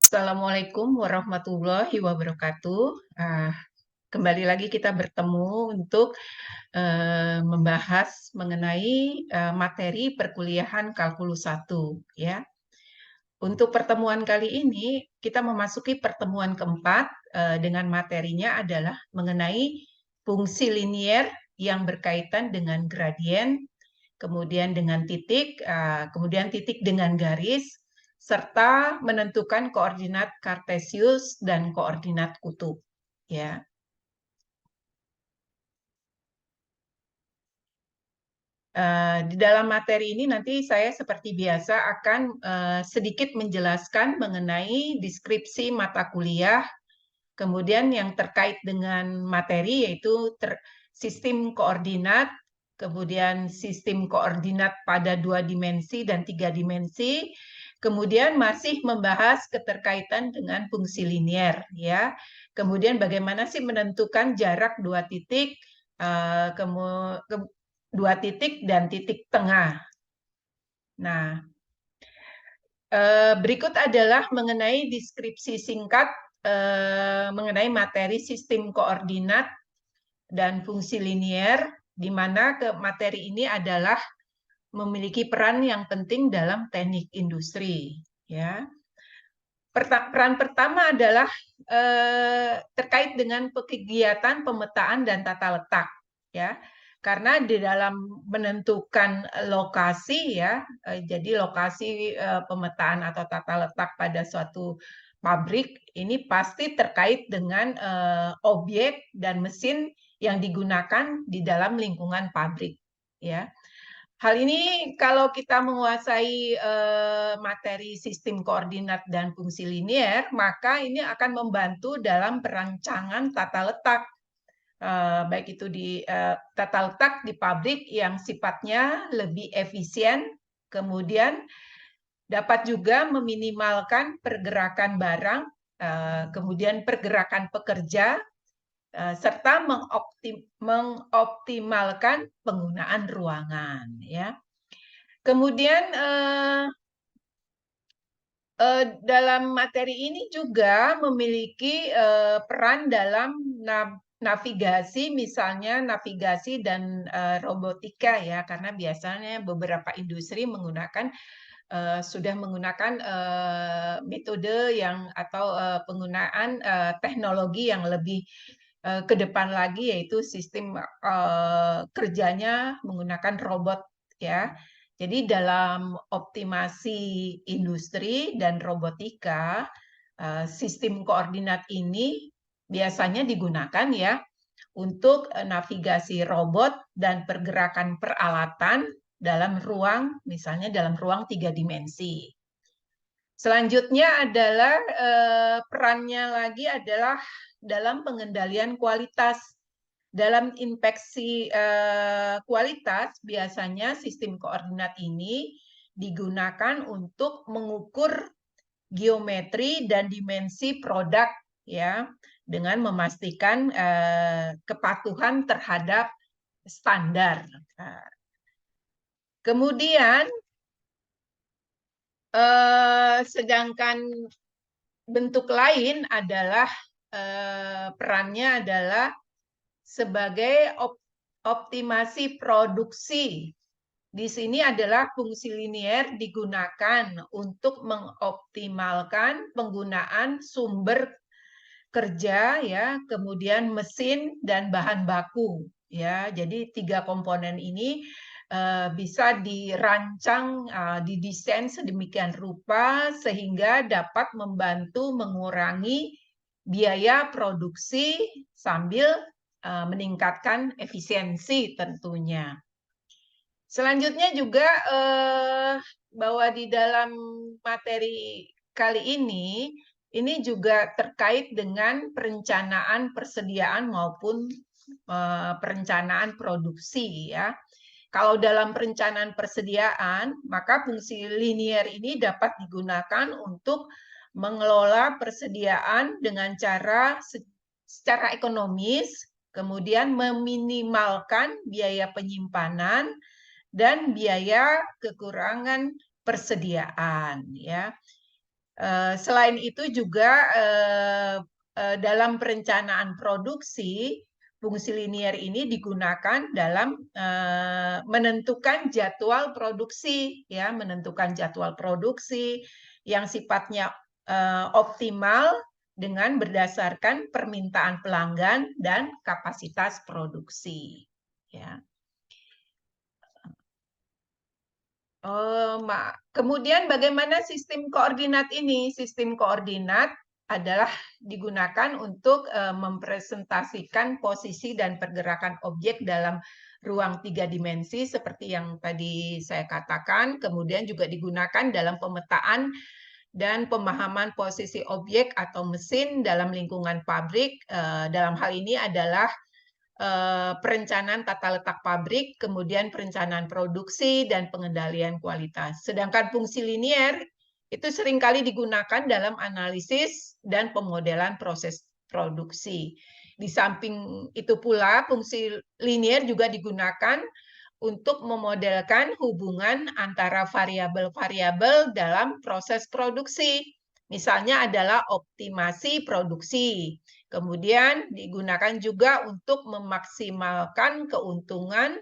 Assalamualaikum warahmatullahi wabarakatuh. Kembali lagi kita bertemu untuk membahas mengenai materi perkuliahan kalkulus 1 ya. Untuk pertemuan kali ini kita memasuki pertemuan keempat dengan materinya adalah mengenai fungsi linier yang berkaitan dengan gradien, kemudian dengan titik, kemudian titik dengan garis, serta menentukan koordinat kartesius dan koordinat kutub. Ya. Di dalam materi ini nanti saya seperti biasa akan sedikit menjelaskan mengenai deskripsi mata kuliah, kemudian yang terkait dengan materi yaitu sistem koordinat, kemudian sistem koordinat pada 2 dimensi dan 3 dimensi, kemudian masih membahas keterkaitan dengan fungsi linier, ya. Kemudian bagaimana sih menentukan jarak 2 titik, dua titik dan titik tengah. Nah, berikut adalah mengenai deskripsi singkat mengenai materi sistem koordinat dan fungsi linier, di mana materi ini adalah memiliki peran yang penting dalam teknik industri. Ya. Peran pertama adalah terkait dengan kegiatan pemetaan dan tata letak. Ya. Karena di dalam menentukan lokasi ya, jadi lokasi pemetaan atau tata letak pada suatu pabrik ini pasti terkait dengan objek dan mesin yang digunakan di dalam lingkungan pabrik ya. Hal ini kalau kita menguasai materi sistem koordinat dan fungsi linier, maka ini akan membantu dalam perancangan tata letak. Baik itu di tata letak di pabrik yang sifatnya lebih efisien, kemudian dapat juga meminimalkan pergerakan barang, kemudian pergerakan pekerja, serta mengoptimalkan penggunaan ruangan. Ya. Kemudian dalam materi ini juga memiliki peran dalam navigasi, misalnya navigasi dan robotika ya, karena biasanya beberapa industri menggunakan sudah menggunakan metode yang atau penggunaan teknologi yang lebih ke depan lagi, yaitu sistem kerjanya menggunakan robot ya. Jadi dalam optimasi industri dan robotika, sistem koordinat ini biasanya digunakan ya untuk navigasi robot dan pergerakan peralatan dalam ruang, misalnya dalam ruang 3 dimensi. Selanjutnya adalah perannya lagi adalah dalam pengendalian kualitas. Dalam inspeksi kualitas, biasanya sistem koordinat ini digunakan untuk mengukur geometri dan dimensi produk ya, dengan memastikan kepatuhan terhadap standar. Kemudian sedangkan bentuk lain adalah perannya adalah sebagai optimasi produksi. Di sini adalah fungsi linier digunakan untuk mengoptimalkan penggunaan sumber kerja ya, kemudian mesin dan bahan baku ya. Jadi 3 komponen ini bisa dirancang, didesain sedemikian rupa sehingga dapat membantu mengurangi biaya produksi sambil meningkatkan efisiensi tentunya. Selanjutnya juga bahwa di dalam materi kali ini juga terkait dengan perencanaan persediaan maupun perencanaan produksi ya. Kalau dalam perencanaan persediaan, maka fungsi linier ini dapat digunakan untuk mengelola persediaan dengan cara secara ekonomis, kemudian meminimalkan biaya penyimpanan dan biaya kekurangan persediaan ya. Selain itu juga dalam perencanaan produksi, fungsi linier ini digunakan dalam menentukan jadwal produksi, ya, menentukan jadwal produksi yang sifatnya optimal dengan berdasarkan permintaan pelanggan dan kapasitas produksi, ya. Kemudian bagaimana sistem koordinat ini? Sistem koordinat adalah digunakan untuk mempresentasikan posisi dan pergerakan objek dalam ruang 3 dimensi seperti yang tadi saya katakan. Kemudian juga digunakan dalam pemetaan dan pemahaman posisi objek atau mesin dalam lingkungan pabrik. Dalam hal ini adalah perencanaan tata letak pabrik, kemudian perencanaan produksi, dan pengendalian kualitas. Sedangkan fungsi linier itu seringkali digunakan dalam analisis dan pemodelan proses produksi. Di samping itu pula, fungsi linier juga digunakan untuk memodelkan hubungan antara variabel-variabel dalam proses produksi. Misalnya adalah optimasi produksi. Kemudian digunakan juga untuk memaksimalkan keuntungan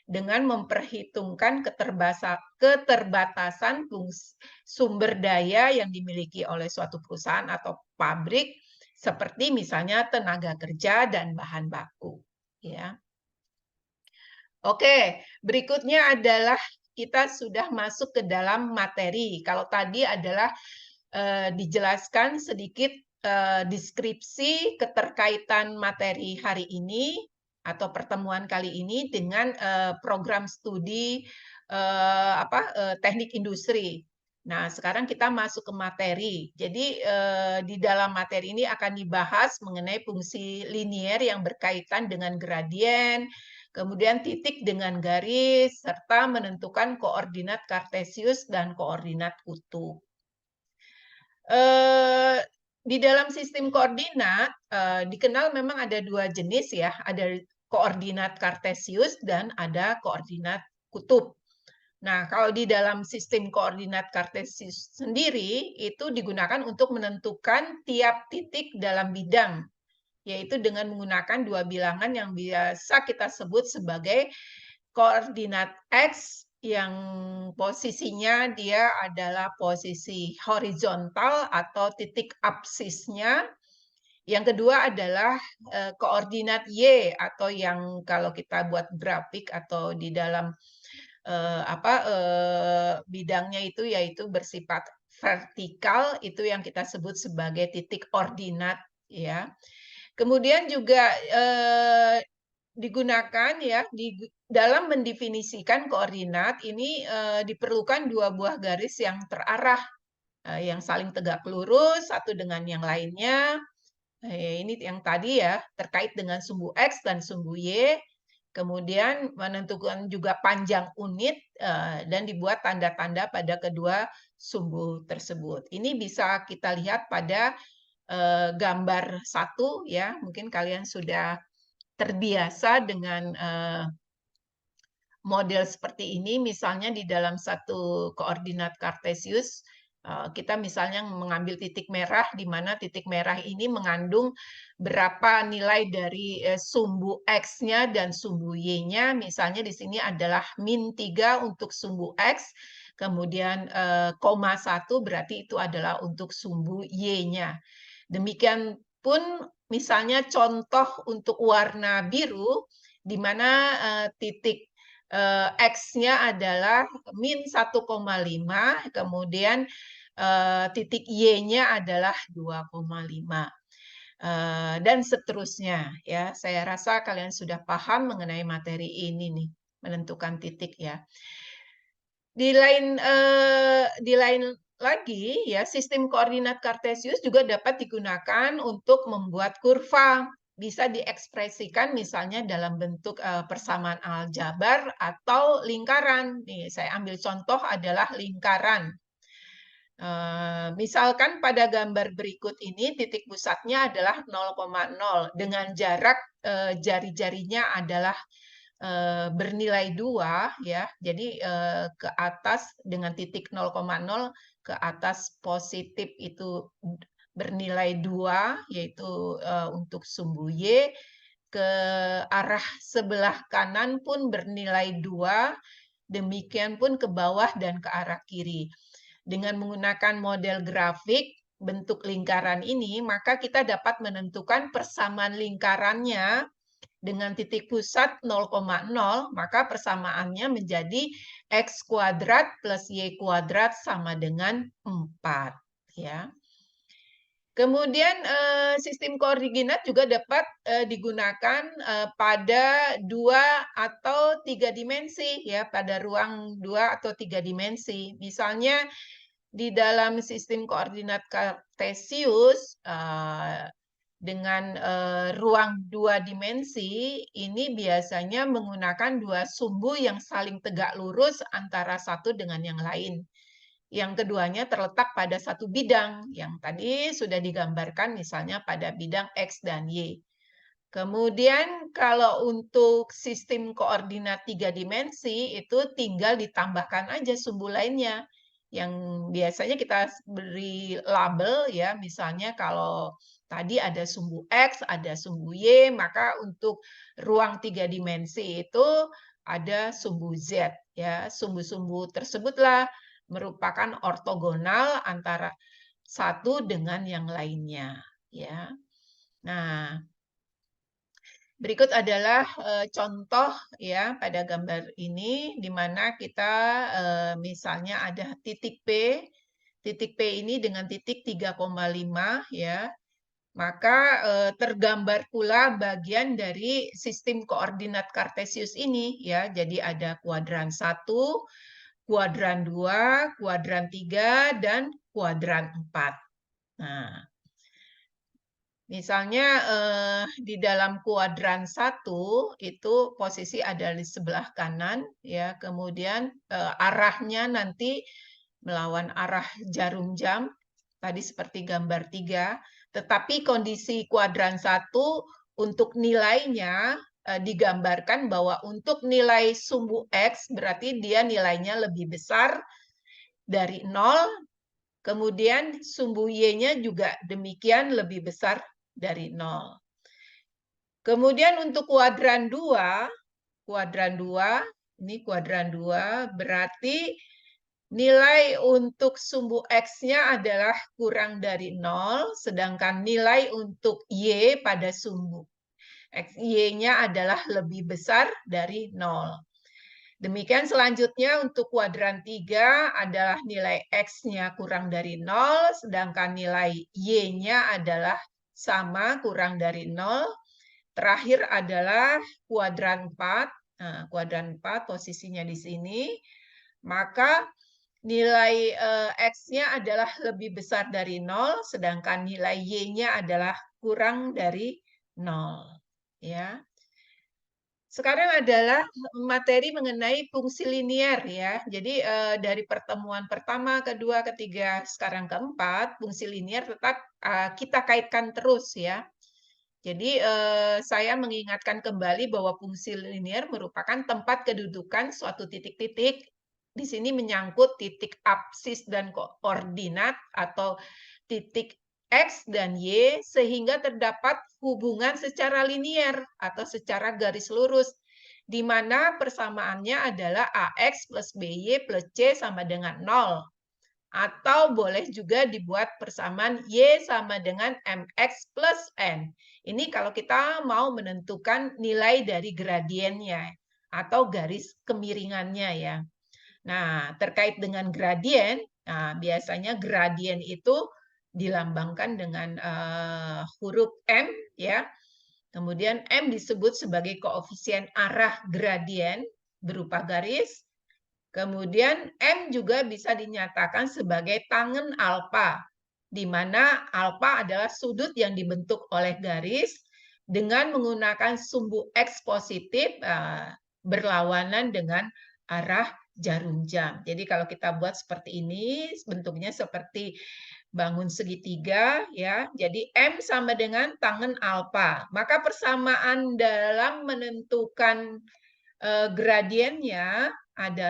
dengan memperhitungkan keterbatasan sumber daya yang dimiliki oleh suatu perusahaan atau pabrik, seperti misalnya tenaga kerja dan bahan baku. Ya. Oke, berikutnya adalah kita sudah masuk ke dalam materi. Kalau tadi adalah dijelaskan sedikit deskripsi keterkaitan materi hari ini atau pertemuan kali ini dengan program studi teknik industri. Nah, sekarang kita masuk ke materi. Jadi di dalam materi ini akan dibahas mengenai fungsi linier yang berkaitan dengan gradien, kemudian titik dengan garis, serta menentukan koordinat kartesius dan koordinat kutub. Di dalam sistem koordinat dikenal memang ada dua jenis, ya, ada koordinat kartesius dan ada koordinat kutub. Nah, kalau di dalam sistem koordinat kartesius sendiri itu digunakan untuk menentukan tiap titik dalam bidang, yaitu dengan menggunakan dua bilangan yang biasa kita sebut sebagai koordinat X yang posisinya dia adalah posisi horizontal atau titik absisnya. Yang kedua adalah koordinat Y atau yang kalau kita buat grafik atau di dalam bidangnya itu yaitu bersifat vertikal, itu yang kita sebut sebagai titik ordinat, ya. Kemudian juga digunakan, ya, dalam mendefinisikan koordinat ini diperlukan dua buah garis yang terarah, yang saling tegak lurus satu dengan yang lainnya. Ini yang tadi, ya, terkait dengan sumbu X dan sumbu Y. Kemudian menentukan juga panjang unit dan dibuat tanda-tanda pada kedua sumbu tersebut. Ini bisa kita lihat pada gambar 1, ya. Mungkin kalian sudah terbiasa dengan model seperti ini. Misalnya di dalam satu koordinat kartesius, kita misalnya mengambil titik merah, di mana titik merah ini mengandung berapa nilai dari sumbu X-nya dan sumbu Y-nya. Misalnya di sini adalah -3 untuk sumbu X, kemudian koma 1 berarti itu adalah untuk sumbu Y-nya. Demikian pun misalnya contoh untuk warna biru, di mana titik X-nya adalah -1,5, kemudian titik Y-nya adalah 2,5. Dan seterusnya, ya. Saya rasa kalian sudah paham mengenai materi ini nih, menentukan titik, ya. Di lain lagi, ya, sistem koordinat kartesius juga dapat digunakan untuk membuat kurva. Bisa diekspresikan misalnya dalam bentuk persamaan aljabar atau lingkaran. Nih, saya ambil contoh adalah lingkaran. Misalkan pada gambar berikut ini titik pusatnya adalah 0,0 dengan jarak jari-jarinya adalah bernilai 2, ya. Jadi ke atas dengan titik 0,0 ke atas positif itu bernilai 2, yaitu untuk sumbu Y, ke arah sebelah kanan pun bernilai 2, demikian pun ke bawah dan ke arah kiri. Dengan menggunakan model grafik bentuk lingkaran ini, maka kita dapat menentukan persamaan lingkarannya dengan titik pusat 0,0, maka persamaannya menjadi X kuadrat plus Y kuadrat sama dengan 4. Ya. Kemudian sistem koordinat juga dapat digunakan pada 2 atau 3 dimensi, ya, pada ruang 2 atau 3 dimensi. Misalnya di dalam sistem koordinat kartesius dengan ruang 2 dimensi, ini biasanya menggunakan 2 sumbu yang saling tegak lurus antara satu dengan yang lain. Yang keduanya terletak pada satu bidang, yang tadi sudah digambarkan misalnya pada bidang X dan Y. Kemudian kalau untuk sistem koordinat 3 dimensi, itu tinggal ditambahkan aja sumbu lainnya, yang biasanya kita beri label, ya, misalnya kalau tadi ada sumbu X, ada sumbu Y, maka untuk ruang 3 dimensi itu ada sumbu Z. Ya, sumbu-sumbu tersebutlah merupakan ortogonal antara satu dengan yang lainnya. Ya. Nah, berikut adalah contoh, ya, pada gambar ini, di mana kita misalnya ada titik P ini dengan titik 3,5, ya. Maka tergambar pula bagian dari sistem koordinat kartesius ini, ya. Jadi ada kuadran 1, kuadran 2, kuadran 3, dan kuadran 4. Nah, misalnya di dalam kuadran 1 itu posisi ada di sebelah kanan, ya. Kemudian arahnya nanti melawan arah jarum jam, tadi seperti gambar 3. Tetapi kondisi kuadran 1 untuk nilainya digambarkan bahwa untuk nilai sumbu X berarti dia nilainya lebih besar dari 0, kemudian sumbu Y-nya juga demikian lebih besar dari 0. Kemudian untuk kuadran 2, ini kuadran 2 berarti nilai untuk sumbu X-nya adalah kurang dari 0, sedangkan nilai untuk Y pada sumbu Y-nya adalah lebih besar dari 0. Demikian selanjutnya untuk kuadran 3 adalah nilai X-nya kurang dari 0, sedangkan nilai Y-nya adalah sama kurang dari 0. Terakhir adalah kuadran 4. Nah, kuadran 4 posisinya di sini. Maka nilai X-nya adalah lebih besar dari 0, sedangkan nilai Y-nya adalah kurang dari 0. Ya. Sekarang adalah materi mengenai fungsi linier, ya. Jadi dari pertemuan pertama, kedua, ketiga, sekarang keempat, fungsi linier tetap kita kaitkan terus, ya. Jadi saya mengingatkan kembali bahwa fungsi linier merupakan tempat kedudukan suatu titik-titik. Di sini menyangkut titik absis dan koordinat atau titik X dan Y, sehingga terdapat hubungan secara linier atau secara garis lurus, di mana persamaannya adalah AX plus BY plus C sama dengan 0. Atau boleh juga dibuat persamaan Y sama dengan MX plus N. Ini kalau kita mau menentukan nilai dari gradiennya atau garis kemiringannya, ya. Nah, terkait dengan gradien, nah, biasanya gradien itu dilambangkan dengan huruf M, ya. Kemudian M disebut sebagai koefisien arah gradien berupa garis. Kemudian M juga bisa dinyatakan sebagai tangen alfa, di mana alfa adalah sudut yang dibentuk oleh garis dengan menggunakan sumbu X positif berlawanan dengan arah jarum jam. Jadi kalau kita buat seperti ini, bentuknya seperti bangun segitiga, ya. Jadi M sama dengan tangen alfa. Maka persamaan dalam menentukan gradiennya adalah